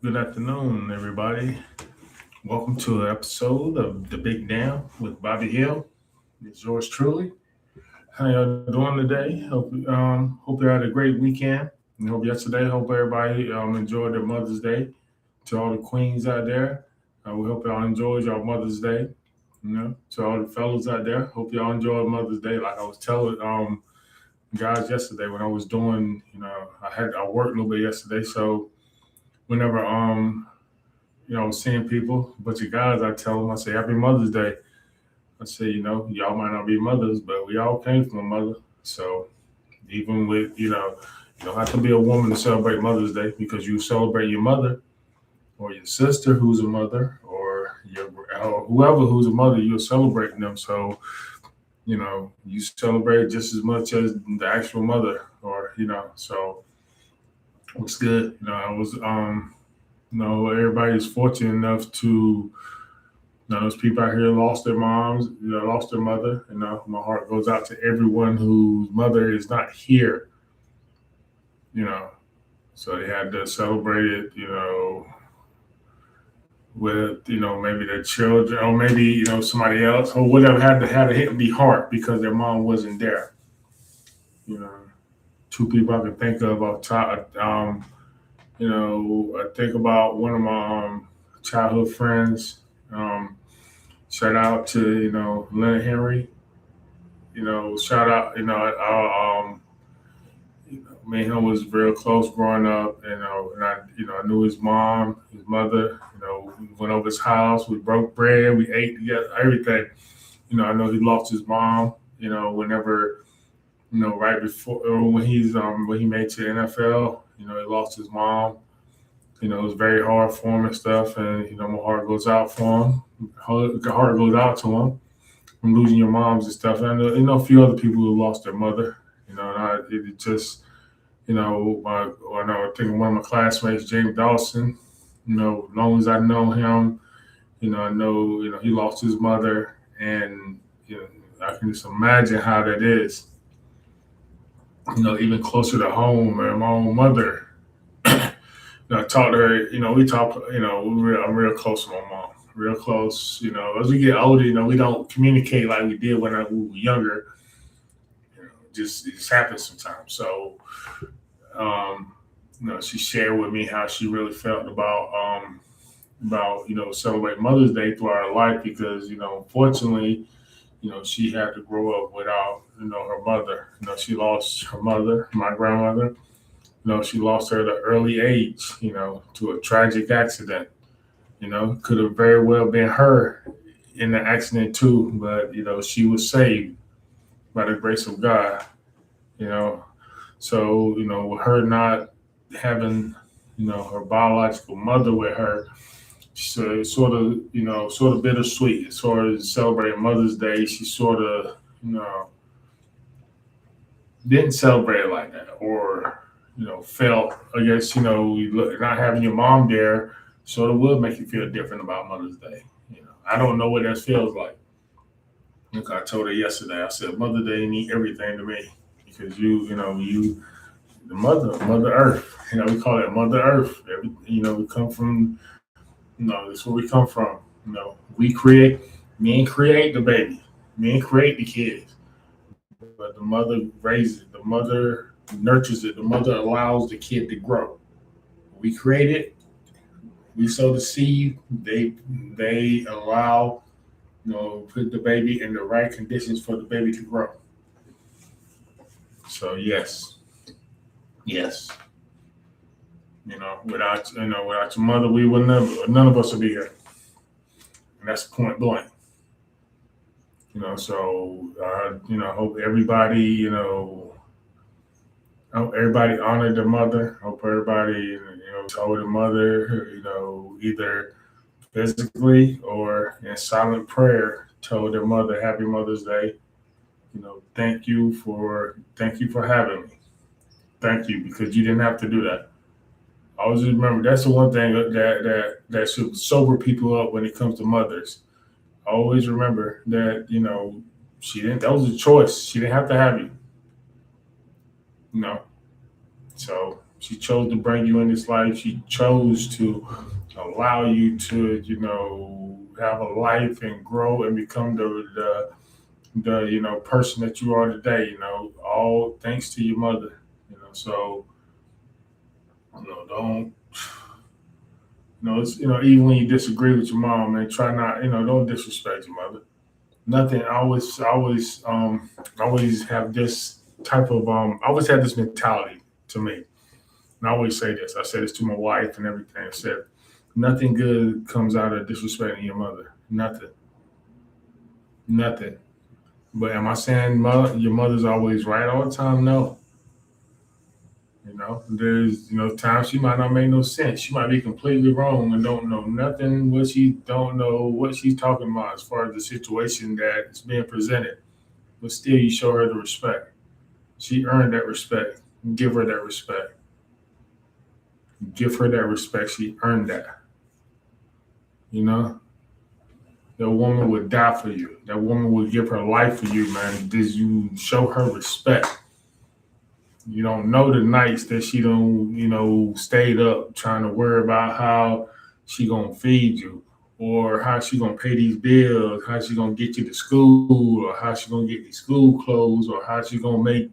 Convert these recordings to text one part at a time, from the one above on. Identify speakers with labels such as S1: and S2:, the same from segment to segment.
S1: Good afternoon, everybody. Welcome to an episode of The Big Down with Bobby Hill. It's yours truly. How y'all doing today? Hope you had a great weekend. And hope yesterday. Hope everybody enjoyed their Mother's Day. To all the queens out there, we hope y'all enjoyed your Mother's Day. To all the fellas out there, hope y'all enjoyed Mother's Day. Like I was telling guys yesterday when I was doing, I worked a little bit yesterday, so whenever seeing people, a bunch of guys, I tell them, I say, Happy Mother's Day. I say, y'all might not be mothers, but we all came from a mother. So even with, you don't have to be a woman to celebrate Mother's Day because you celebrate your mother or your sister who's a mother or whoever who's a mother, you're celebrating them. So, you celebrate just as much as the actual mother or, so it's good. Everybody's fortunate enough to those people out here lost their moms, lost their mother. My heart goes out to everyone whose mother is not here. You know, so they had to celebrate it. With maybe their children or maybe somebody else or whatever had to hit the heart because their mom wasn't there. You know, two people I could think of off top. I think about one of my childhood friends. Shout out to Leonard Henry. Shout out. Me and him was real close growing up. And I knew his mom, his mother. We went over his house. We broke bread. We ate together. Everything. I know he lost his mom. Whenever right before or when he made to the NFL. He lost his mom. It was very hard for him and stuff. And my heart goes out for him. Heart goes out to him from losing your moms and stuff. And I know a few other people who lost their mother. It just I know I think one of my classmates, James Dawson. As long as I know him, I know he lost his mother, and I can just imagine how that is. Even closer to home, and my own mother. I talked to her. We talk. I'm real close to my mom. Real close. As we get older, we don't communicate like we did when we were younger. It just happens sometimes. So, she shared with me how she really felt about celebrating Mother's Day throughout her life because unfortunately, she had to grow up without her mother. She lost her mother, my grandmother. She lost her at an early age. To a tragic accident. Could have very well been her in the accident too, but she was saved by the grace of God. You know, so with her not having her biological mother with her, so it's sort of bittersweet as far as celebrating Mother's Day. She sort of didn't celebrate it like that, or felt I guess not having your mom there sort of would make you feel different about Mother's Day. I don't know what that feels like. Like I told her yesterday, I said Mother Day mean everything to me because you the Mother Earth. We call it Mother Earth. We come from. That's where we come from. We create. Men create the baby. Men create the kids, but the mother raises it. The mother nurtures it. The mother allows the kid to grow. We create it. We sow the seed. They allow put the baby in the right conditions for the baby to grow. So yes, yes. Without your mother, we would never. None of us would be here, and that's point blank. So hope everybody hope everybody honored their mother. Hope everybody told their mother either physically or in silent prayer told their mother Happy Mother's Day. Thank you for having me. Thank you because you didn't have to do that. I always remember that's the one thing that should sober people up when it comes to mothers. I always remember that she didn't. That was a choice. She didn't have to have you. You know. So She chose to bring you in this life. She chose to allow you to, have a life and grow and become the person that you are today. All thanks to your mother. So don't. It's even when you disagree with your mom, man, try not, don't disrespect your mother. Nothing. I always have this type of I always have this mentality to me. And I always say this. I say this to my wife and everything. I said, nothing good comes out of disrespecting your mother. Nothing. Nothing. But am I saying your mother's always right all the time? No. There's times she might not make no sense. She might be completely wrong and don't know nothing. What she don't know what she's talking about as far as the situation that is being presented. But still, you show her the respect. She earned that respect. Give her that respect. Give her that respect. She earned that. You know, that woman would die for you. That woman would give her life for you, man. Does you show her respect? You don't know the nights that she don't, stayed up trying to worry about how she gonna feed you, or how she gonna pay these bills, how she gonna get you to school, or how she gonna get these school clothes, or how she gonna make,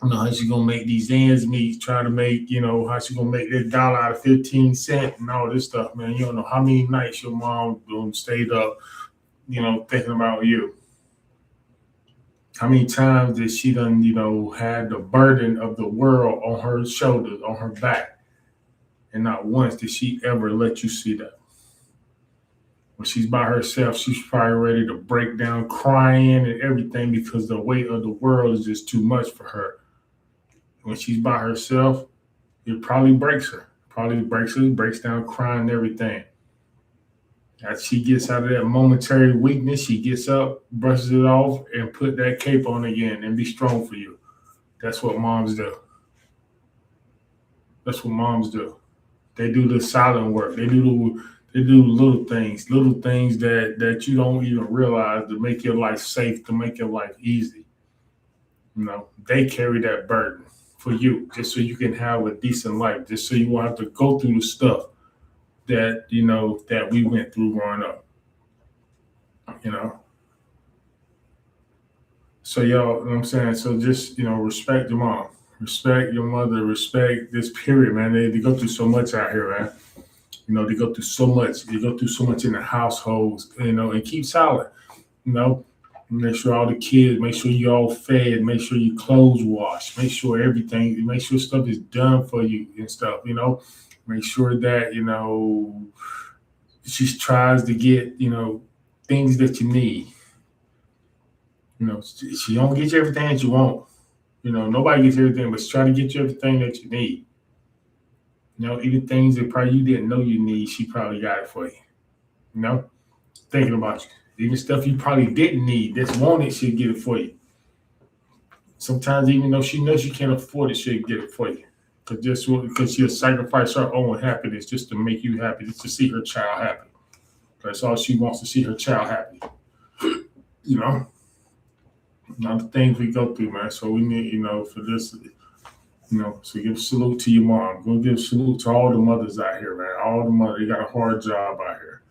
S1: how she gonna make these ends meet, trying to make, how she gonna make that dollar out of 15 cents and all this stuff, man. You don't know how many nights your mom stayed up, thinking about you. How many times did she done, had the burden of the world on her shoulders, on her back, and not once did she ever let you see that. When she's by herself, she's probably ready to break down, crying and everything because the weight of the world is just too much for her. When she's by herself, it probably breaks her. Probably breaks her, breaks down, crying and everything. As she gets out of that momentary weakness, she gets up, brushes it off, and put that cape on again and be strong for you. That's what moms do. That's what moms do. They do the silent work. They do little things that you don't even realize to make your life safe, to make your life easy. They carry that burden for you, just so you can have a decent life, just so you won't have to go through the stuff that we went through growing up. You know. So y'all, you know what I'm saying? So just, respect your mom. Respect your mother, respect this period, man. They go through so much out here, man. They go through so much. They go through so much in the households, and keep silent. You know, make sure all the kids, make sure you all fed, make sure your clothes washed, make sure everything, make sure stuff is done for you and stuff. Make sure that, she tries to get, things that you need. She don't get you everything that you want. Nobody gets everything, but she try to get you everything that you need. Even things that probably you didn't know you need, she probably got it for you. Thinking about you. Even stuff you probably didn't need, that's wanted, she'll get it for you. Sometimes even though she knows you can't afford it, she'll get it for you. Because she'll sacrifice her own happiness just to make you happy, just to see her child happy. That's all she wants, to see her child happy. Not the things we go through, man. So we need, for this, so give a salute to your mom. Go give a salute to all the mothers out here, man. All the mothers, they got a hard job out here.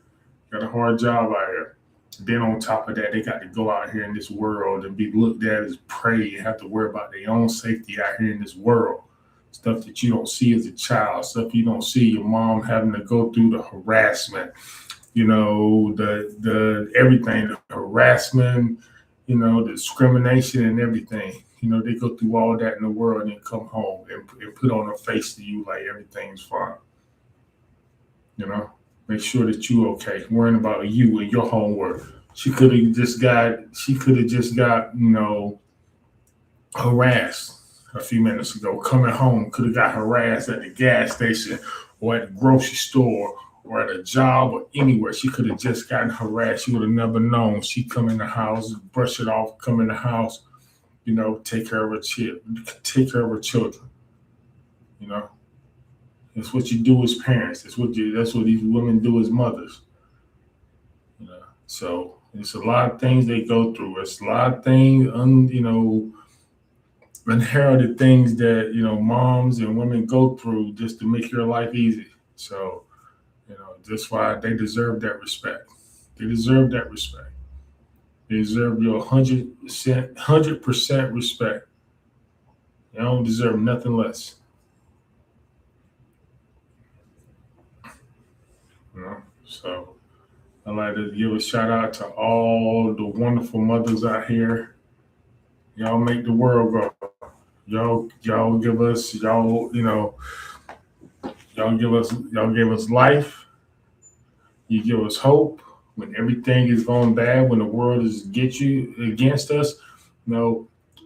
S1: Got a hard job out here. Then on top of that, they got to go out here in this world and be looked at as prey and have to worry about their own safety out here in this world. Stuff that you don't see as a child, stuff you don't see your mom having to go through, the harassment, the everything, the harassment, the discrimination and everything. They go through all that in the world and then come home and put on a face to you like everything's fine. Make sure that you okay. Worrying about you and your homework. She could have just got, harassed a few minutes ago. Coming home, could have got harassed at the gas station or at the grocery store or at a job or anywhere. She could have just gotten harassed. She would have never known. She come in the house, brush it off, come in the house, take care of her children. It's what you do as parents. That's what these women do as mothers. So it's a lot of things they go through. It's a lot of things, inherited things that moms and women go through just to make your life easy. So that's why they deserve that respect. They deserve that respect. They deserve your 100% respect. They don't deserve nothing less. So I'd like to give a shout out to all the wonderful mothers out here. Y'all make the world go. Y'all give us y'all give us life. You give us hope when everything is going bad. When the world is against us,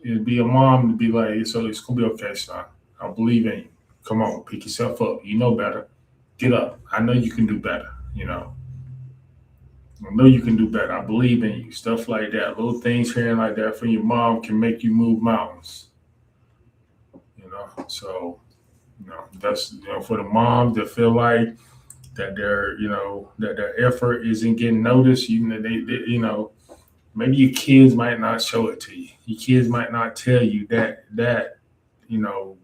S1: it'd be a mom to be like, so it's gonna be okay, son. I believe in you. Come on, pick yourself up. You know better. Get up. I know you can do better. I know you can do better. I believe in you. Stuff like that. Little things hearing like that from your mom can make you move mountains. So that's for the moms that feel like that their effort isn't getting noticed. Maybe your kids might not show it to you. Your kids might not tell you that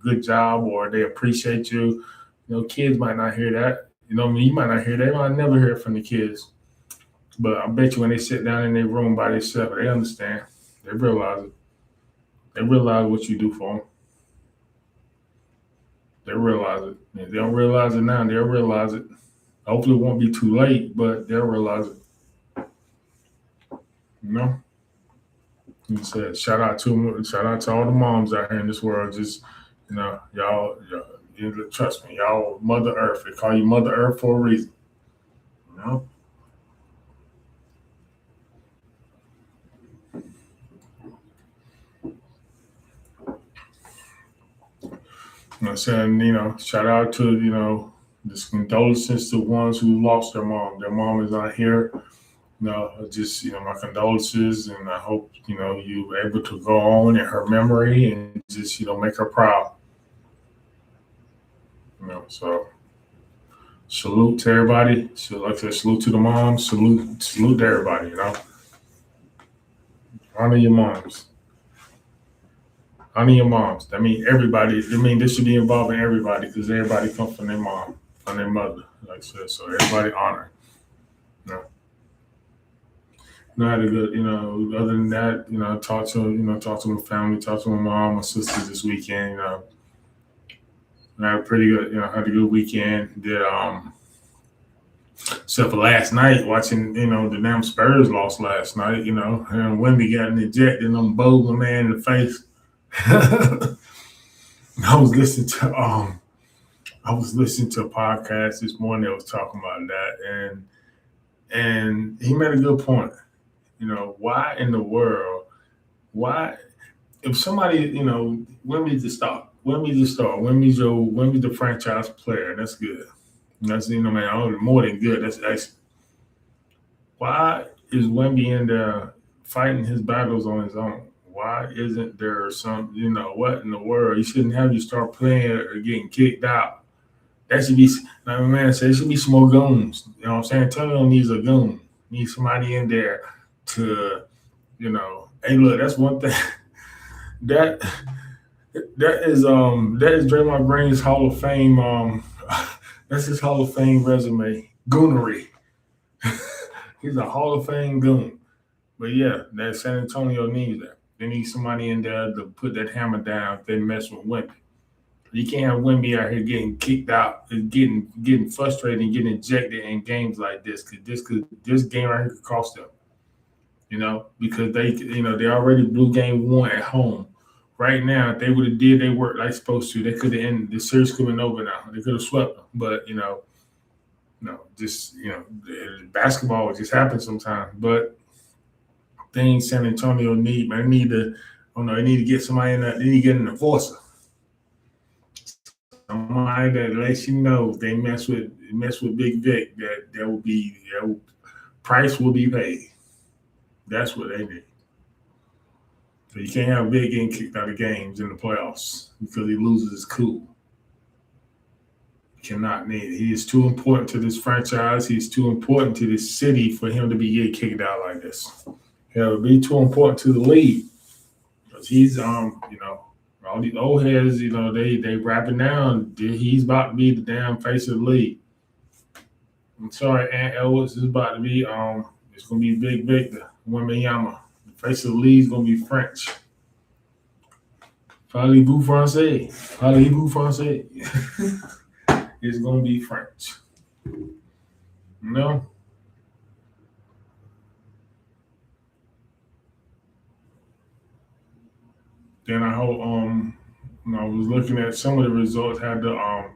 S1: good job, or they appreciate you. Kids might not hear that. You might not hear that. They might never hear it from the kids. But I bet you when they sit down in their room by themselves, they understand. They realize it. They realize what you do for them. They realize it. If they don't realize it now, they'll realize it. Hopefully it won't be too late, but they'll realize it. He said, shout out to all the moms out here in this world. Just, y'all, trust me, y'all Mother Earth. They call you Mother Earth for a reason. I'm saying, shout out to, this condolences to ones who lost their mom. Their mom is not here. Just, my condolences, and I hope, you were able to go on in her memory and just, make her proud. So salute to everybody. So like I said, salute to the moms, salute to everybody, Honor your moms. Honor your moms. I mean, everybody. I mean, this should be involving everybody because everybody comes from their mom, from their mother. Like I said, so everybody honor. I had a good, other than that, talk to my family, talk to my mom, my sisters this weekend. I had a pretty good, had a good weekend. Did except for last night, watching, the damn Spurs lost last night, and Wemby got ejected and them bowled my man in the face. I was listening to a podcast this morning that was talking about that, and he made a good point. Why in the world? Why if somebody, Wemby's the star, Wemby's the franchise player. That's good. That's man, more than good. That's excellent. Why is Wemby in there fighting his battles on his own? Why isn't there some, what in the world? You shouldn't have you start playing or getting kicked out. That should be, like my man said, it should be some more goons. You know what I'm saying? Antonio needs a goon. Needs somebody in there to, hey, look, that's one thing. That is Draymond Green's Hall of Fame. That's his Hall of Fame resume. Goonery. He's a Hall of Fame goon. But yeah, that San Antonio needs that. They need somebody in there to put that hammer down if they mess with Wemby. You can't have Wemby out here getting kicked out, getting frustrated and getting ejected in games like this. This game right here could cost them. Because they already blew game one at home. Right now, if they would have did their work like supposed to, they could have ended the series. Could have been over now. They could have swept them, but basketball just happens sometimes. But things San Antonio need, man, they need to get somebody in there. They need to get an enforcer, somebody that lets you know if they mess with Big Vic, that price will be paid. That's what they need. So you can't have Vic getting kicked out of games in the playoffs because he loses his cool. Cannot need it. He is too important to this franchise. He's too important to this city for him to be getting kicked out like this. He'll be too important to the league because he's All these old heads, they rapping down. He's about to be the damn face of the league. I'm sorry, Aunt Ellis is about to be it's gonna be Big Victor, Wembanyama. The face of the league is gonna be French. Parlez-vous français? Parlez-vous français? It's gonna be French. No. Then I hope I was looking at some of the results, had the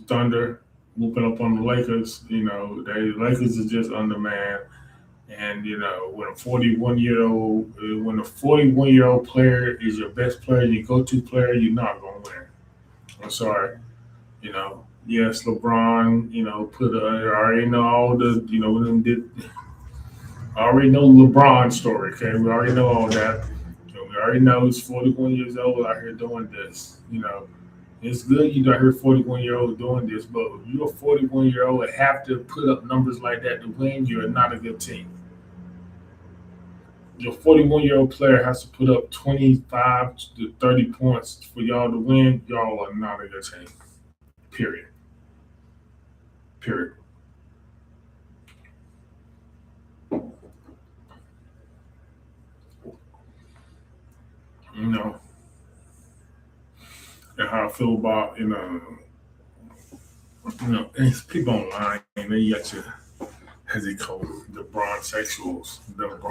S1: Thunder whooping up on the Lakers. The Lakers are just undermanned. And when a 41-year-old player is your best player, your go-to player, you're not gonna win. I'm sorry. Yes, LeBron. I already know all the. We did. I already know LeBron story. Okay, we already know all that. We already know he's 41 years old out here doing this. It's good you out here 41-year-old doing this, but if you're a 41-year-old and have to put up numbers like that to win, you're not a good team. Your 41-year-old player has to put up 25 to 30 points for y'all to win. Y'all are not a good team. Period. Period. You know, and how I feel about it's people online and they got you as they call them, the bronze sexuals, but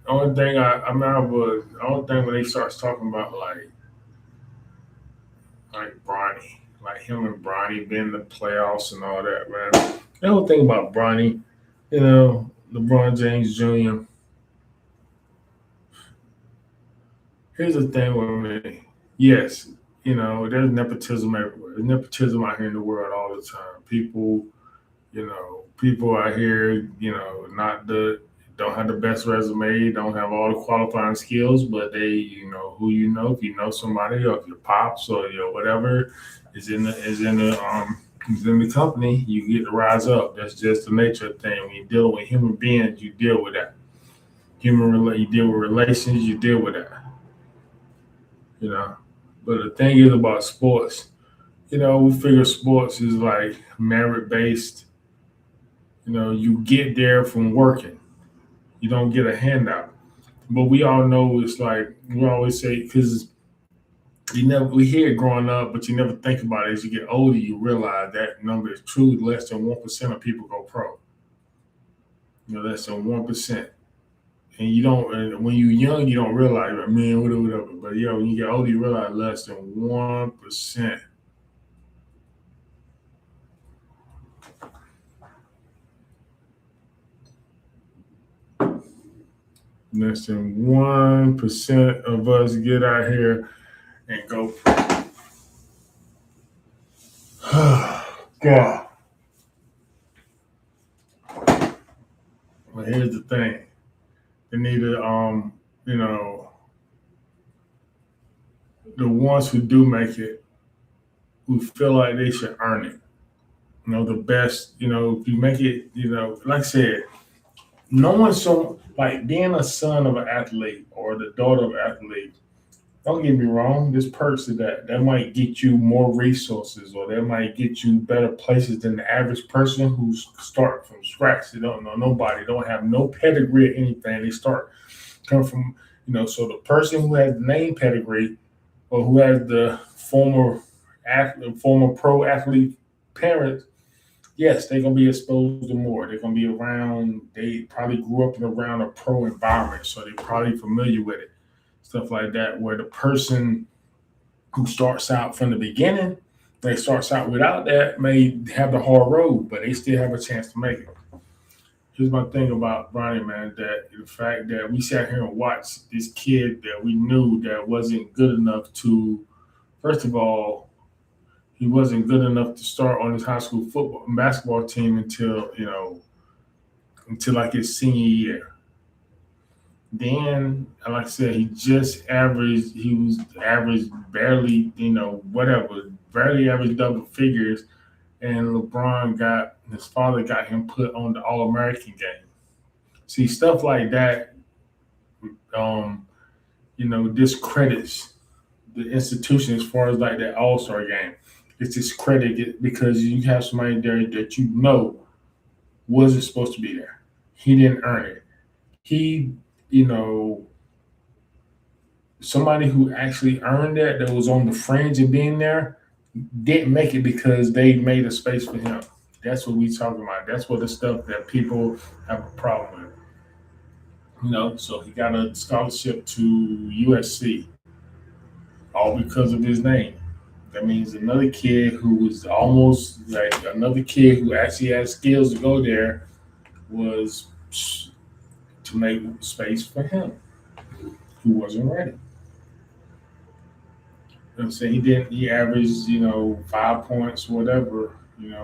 S1: only thing I remember was the only thing when they starts talking about like Bronny, like him and Bronny being in the playoffs and all that, man. The whole thing about Bronny, LeBron James Jr. Here's the thing with me. Yes, there's nepotism everywhere. There's nepotism out here in the world all the time. People out here, not the don't have the best resume, don't have all the qualifying skills, but they, if you know somebody or if your pops or your whatever is in the company, you get to rise up. That's just the nature of the thing. When you deal with human beings, you deal with that. You deal with relations, you deal with that. You know. But the thing is about sports, we figure sports is like merit based. You get there from working. You don't get a handout. But we all know it's like we always say because we hear it growing up, but you never think about it. As you get older, you realize that number is true. Less than 1% of people go pro. Less than 1%. And you don't. And when you're young, you don't realize, man, whatever. But when you get older, you realize less than 1%. Less than 1% of us get out here and go pro. God. Well, here's the thing. They need to, the ones who do make it, who feel like they should earn it. The best, if you make it, like I said, no one's so, like being a son of an athlete or the daughter of an athlete, don't get me wrong, there's perks to that. That might get you more resources or that might get you better places than the average person who start from scratch. They don't know nobody, don't have no pedigree or anything. They come from, so the person who has the name pedigree or who has the former pro athlete parents, yes, they're gonna be exposed to more. They're gonna be around. They probably grew up in around a pro environment, so they're probably familiar with it, stuff like that. Where the person who starts out from the beginning, they starts out without that, may have the hard road, but they still have a chance to make it. Here's my thing about Bronny, man, that the fact that we sat here and watched this kid that we knew that wasn't good enough to, first of all, he wasn't good enough to start on his high school football and basketball team until like his senior year. Then, like I said, he just averaged. He was average, barely, whatever, barely average double figures. And LeBron got his father got him put on the All American game. See, stuff like that, discredits the institution as far as like that All Star game. It's discredited because you have somebody there that wasn't supposed to be there. He didn't earn it. He, you know, somebody who actually earned that was on the fringe of being there, didn't make it because they made a space for him. That's what we talking about. That's what the stuff that people have a problem with. So he got a scholarship to USC, all because of his name. That means another kid who was almost like another kid who actually had skills to go there was to make space for him who wasn't ready. I'm saying he averaged, 5 points, whatever.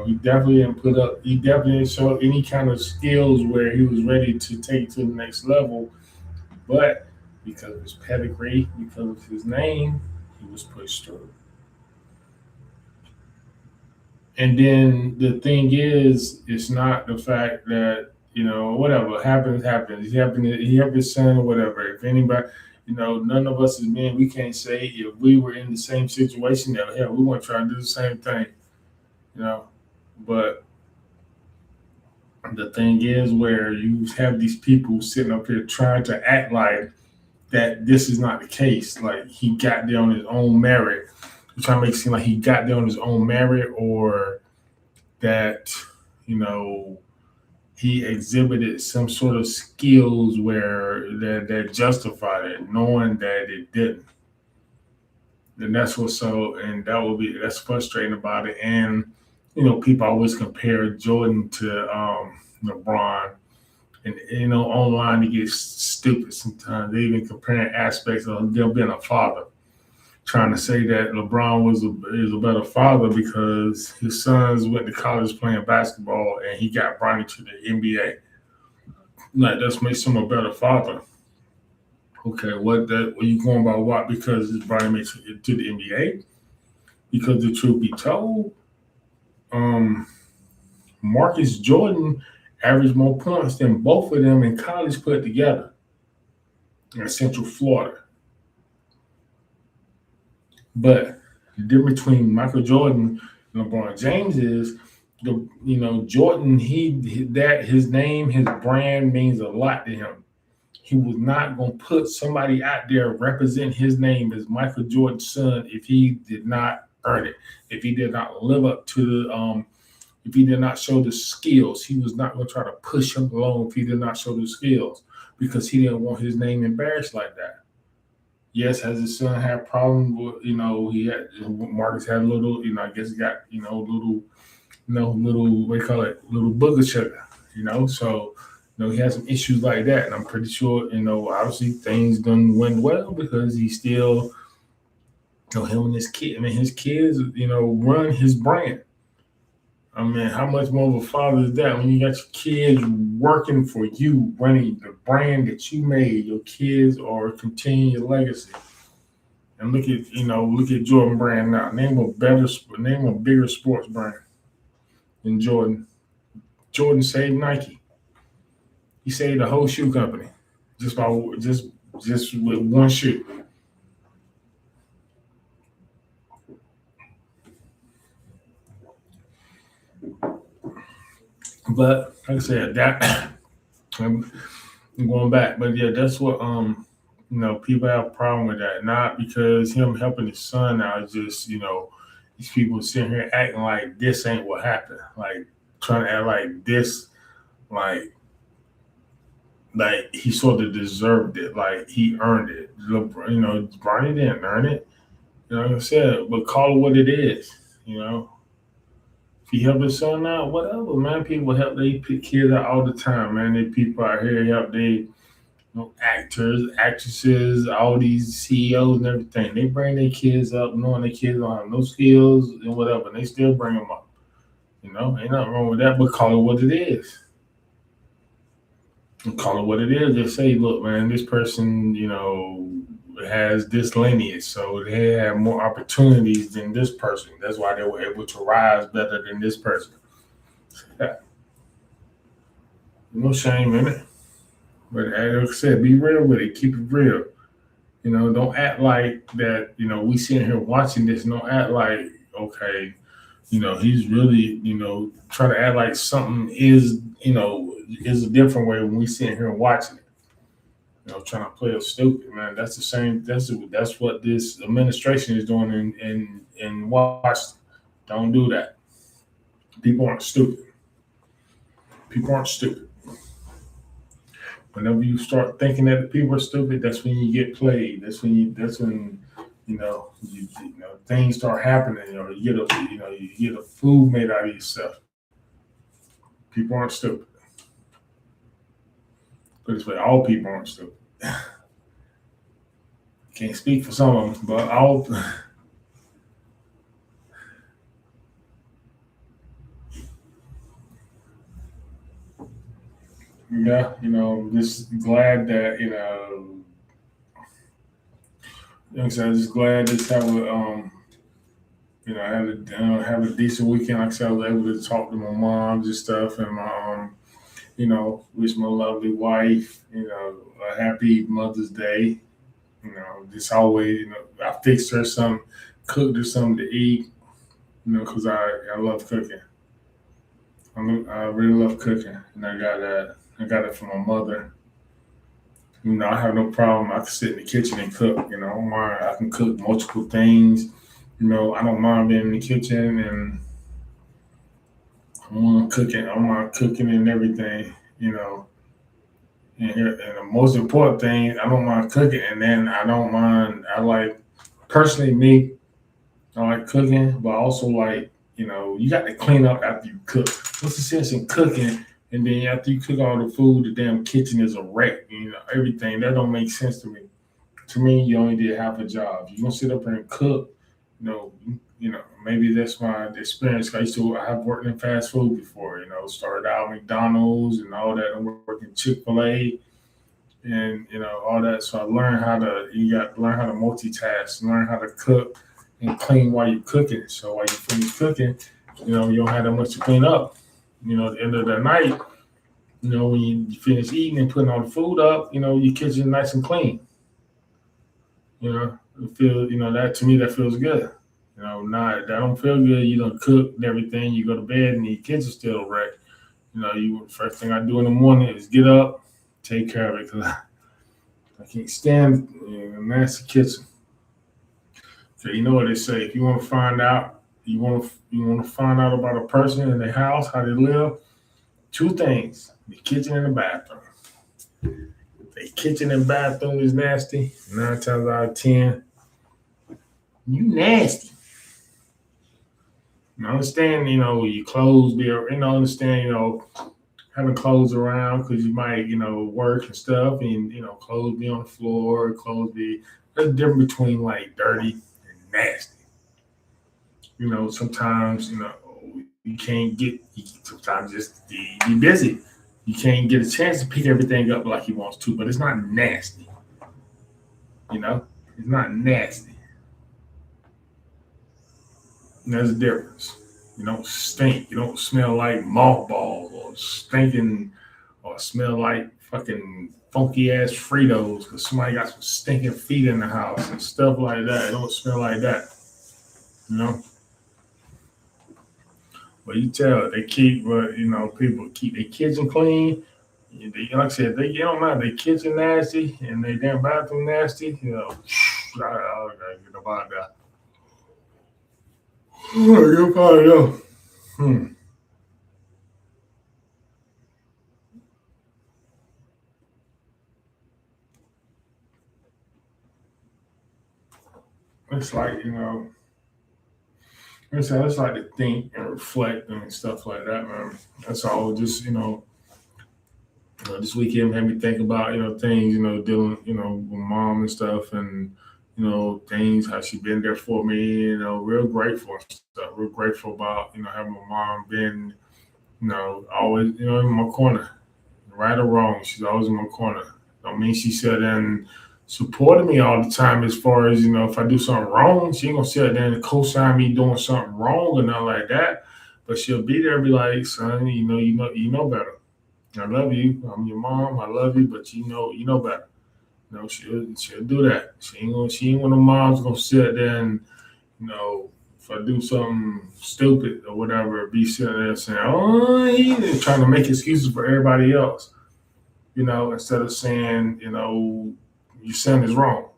S1: He definitely didn't show any kind of skills where he was ready to take to the next level. But because of his pedigree, because of his name, he was pushed through. And then the thing is, it's not the fact that, whatever happens, happens. He happened his son or whatever. If anybody, none of us as men, we can't say if we were in the same situation that, hell, we want to try to do the same thing, you know. But the thing is where you have these people sitting up here trying to act like that this is not the case. Like he got there on his own merit. You're trying to make it seem like he got there on his own merit, or that, he exhibited some sort of skills where that justified it, knowing that it didn't. And that's frustrating about it. And people always compare Jordan to LeBron, and online it gets stupid sometimes. They even comparing aspects of them being a father, trying to say that LeBron is a better father because his sons went to college playing basketball and he got Bronny to the NBA. Like that makes him a better father. Okay, what you going by what? Because Bronny makes it to the NBA? Because the truth be told, Marcus Jordan averaged more points than both of them in college put together in Central Florida. But the difference between Michael Jordan and LeBron James is Jordan, his name, his brand means a lot to him. He was not going to put somebody out there represent his name as Michael Jordan's son if he did not earn it, if he did not live up to the if he did not show the skills. He was not going to try to push him along if he did not show the skills, because he didn't want his name embarrassed like that. Yes, has his son had problems with, Marcus had a little, I guess he got, little, what do you call it, little booger sugar, so, he had some issues like that. And I'm pretty sure, obviously things done went well because he still, him and his kids, run his brand. I mean, how much more of a father is that when you got your kids working for you, running the brand that you made? Your kids are continuing your legacy. And look at Jordan Brand now. Name a bigger sports brand than Jordan. Jordan saved Nike. He saved the whole shoe company just with one shoe. But like I said, that I'm going back. But yeah, that's what people have a problem with that. Not because him helping his son out, it's just, these people sitting here acting like this ain't what happened. Like trying to act like this, like he sort of deserved it, like he earned it. Bronny didn't earn it. Like I said, but call it what it is, If he help his son out, whatever, man. People help their kids out all the time, man. They people out here help they actors, actresses, all these CEOs and everything. They bring their kids up knowing their kids don't have no skills and whatever, and they still bring them up. Ain't nothing wrong with that, but call it what it is. And call it what it is. They say, look, man, this person, has this lineage, so they have more opportunities than this person. That's why they were able to rise better than this person. Yeah. No shame in it. But as I said, be real with it. Keep it real. Don't act like that. We sitting here watching this. Don't act like, okay, he's really, try to act like something is a different way when we sitting here watching it. Trying to play it stupid, man. That's the same. That's what this administration is doing in Washington. Don't do that. People aren't stupid. People aren't stupid. Whenever you start thinking that people are stupid, that's when you get played. That's when things start happening. You get a fool made out of yourself. People aren't stupid. Put it this way, all people aren't stupid. Can't speak for some of them, but all. Yeah, just glad that like I said, just glad to have have a decent weekend. Like I said, I was able to talk to my moms and stuff, and my wish my lovely wife, a happy Mother's Day. Just always, I fixed her some, cooked her something to eat, because I love cooking. I really love cooking, and I got it from my mother. I have no problem. I can sit in the kitchen and cook. I don't mind. I can cook multiple things. I don't mind being in the kitchen, and I don't mind cooking and everything. And the most important thing, I don't mind cooking, and then I don't mind. I like personally me. I like cooking, but I also like you got to clean up after you cook. What's the sense in cooking? And then after you cook all the food, the damn kitchen is a wreck. Everything that don't make sense to me. To me, you only did half a job. You gonna sit up here and cook. Maybe that's my experience. I have worked in fast food before. Started out McDonald's and all that. I worked in Chick-fil-A and all that. So I learned you got to learn how to multitask, learn how to cook and clean while you're cooking. So while you finish cooking, you don't have that much to clean up. At the end of the night, when you finish eating and putting all the food up, your kitchen nice and clean. It feel that to me that feels good. Not that don't feel good. You don't cook and everything. You go to bed and your kids are still wrecked. You first thing I do in the morning is get up, take care of it because I can't stand a nasty kitchen. So you know what they say. If you want to find out, you want to find out about a person in their house, how they live. Two things: the kitchen and the bathroom. If the kitchen and bathroom is nasty, 9 times out of 10, you nasty. I understand, your clothes be, understand, having clothes around because you might, work and stuff, and clothes be on the floor, clothes be. There's a difference between like dirty and nasty. Sometimes, you can't get. Sometimes just be busy. You can't get a chance to pick everything up like he wants to, but it's not nasty. It's not nasty. And there's a difference. You don't stink. You don't smell like mothballs or stinking or smell like fucking funky ass Fritos because somebody got some stinking feet in the house and stuff like that. It don't smell like that. You know? But you tell they keep, people keep their kitchen clean. Like I said, they don't mind their kitchen nasty and their damn bathroom nasty. I gotta get about that. You'll probably know. It's like, it's like to think and reflect and stuff like that, man. That's all. Just, this weekend made me think about, things, dealing, with mom and stuff and, things, how she been there for me, real grateful and stuff. Real grateful about, having my mom been, always, in my corner, right or wrong. She's always in my corner. Don't mean she said and supported me all the time as far as, if I do something wrong, she ain't gonna sit there and co-sign me doing something wrong or nothing like that. But she'll be there and be like, son, you know better. I love you. I'm your mom. I love you, but you know better. She'll do that. She ain't one of the moms gonna sit there and, if I do something stupid or whatever, be sitting there saying, oh, he's trying to make excuses for everybody else, instead of saying, your son is wrong.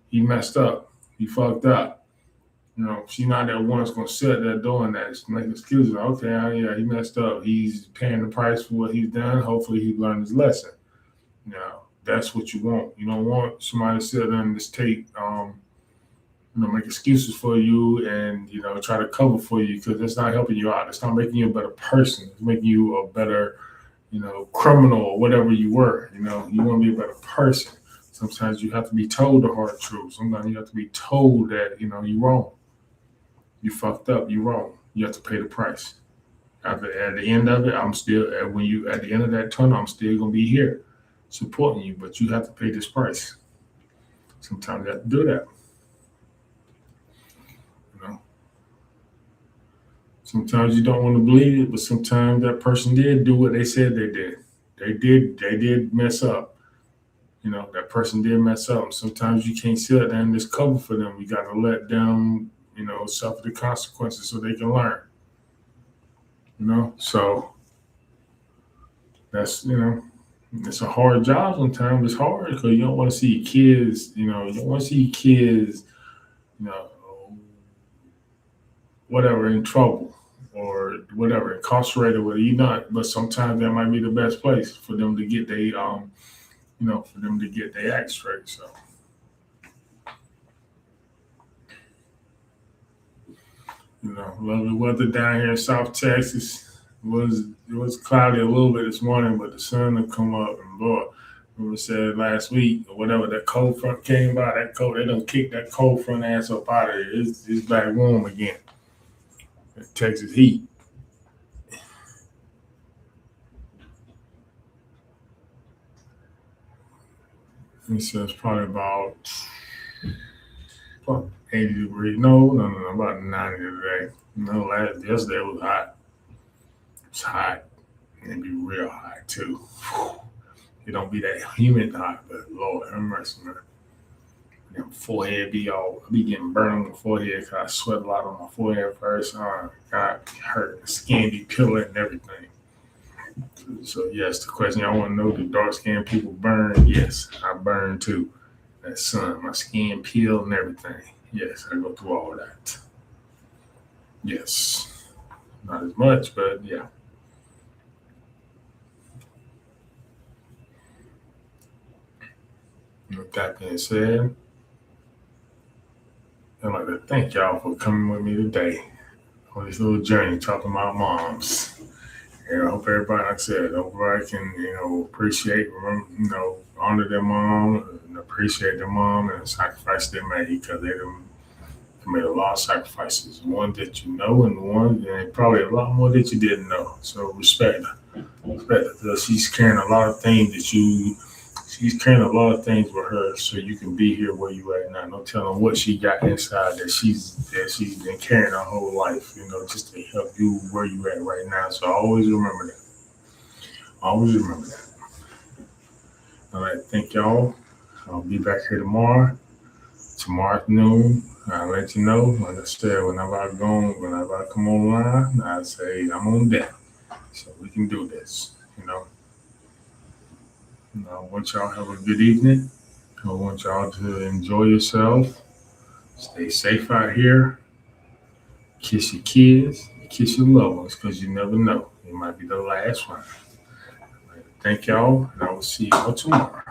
S1: He messed up. He fucked up. She's not that one that's going to sit there doing that. She's making excuses. Okay, yeah, he messed up. He's paying the price for what he's done. Hopefully he learned his lesson. That's what you want. You don't want somebody to sit there and just take, make excuses for you and, try to cover for you, because that's not helping you out. It's not making you a better person. It's making you a better, criminal or whatever you were. You want to be a better person. Sometimes you have to be told the hard truth. Sometimes you have to be told that, you're wrong. You fucked up. You're wrong. You have to pay the price. At the end of it, at the end of that tunnel, I'm still going to be here supporting you, but you have to pay this price. Sometimes you have to do that. Sometimes you don't want to believe it, but sometimes that person did do what they said they did. They did mess up. That person did mess up. Sometimes you can't sit there and just cover for them. You got to let them, suffer the consequences so they can learn. So that's, it's a hard job sometimes. It's hard because you don't want to see your kids, you don't want to see your kids, whatever, in trouble or whatever, incarcerated, whether you're not. But sometimes that might be the best place for them to get their, act straight. So, lovely weather down here in South Texas. It was cloudy a little bit this morning, but the sun will come up and blow up. We said last week or whatever, that cold front came by. They done kicked that cold front ass up out of here. It's back warm again. Texas heat. He says probably about 80 degrees. No, about 90 today. Yesterday was hot. It's hot. And be real hot too. It don't be that humid hot, but Lord have mercy, man. Damn forehead I be getting burned on my forehead because I sweat a lot on my forehead first. God, hurt. The skin be peeling and everything. So yes, the question I want to know, do dark skinned people burn? Yes, I burn too. That sun, my skin peeled and everything. Yes, I go through all that. Yes. Not as much, but yeah. With that being said, I'd like to thank y'all for coming with me today on this little journey talking about moms. And I hope everybody, like I said, everybody can, appreciate, honor their mom and appreciate their mom and the sacrifice they made, because they made a lot of sacrifices. One that you know and probably a lot more that you didn't know. So respect her. Respect her, because she's carrying a lot of things she's carrying a lot of things with her, so you can be here where you at now. No telling what she got inside that she's been carrying her whole life, just to help you where you at right now. So always remember that. Always remember that. All right, thank y'all. I'll be back here tomorrow afternoon. I'll let you know. Like I said, whenever I come online, I say I'm on deck. So we can do this, I want y'all to have a good evening. I want y'all to enjoy yourself. Stay safe out here. Kiss your kids. Kiss your loved ones, because you never know. It might be the last one. Thank y'all, and I will see y'all tomorrow.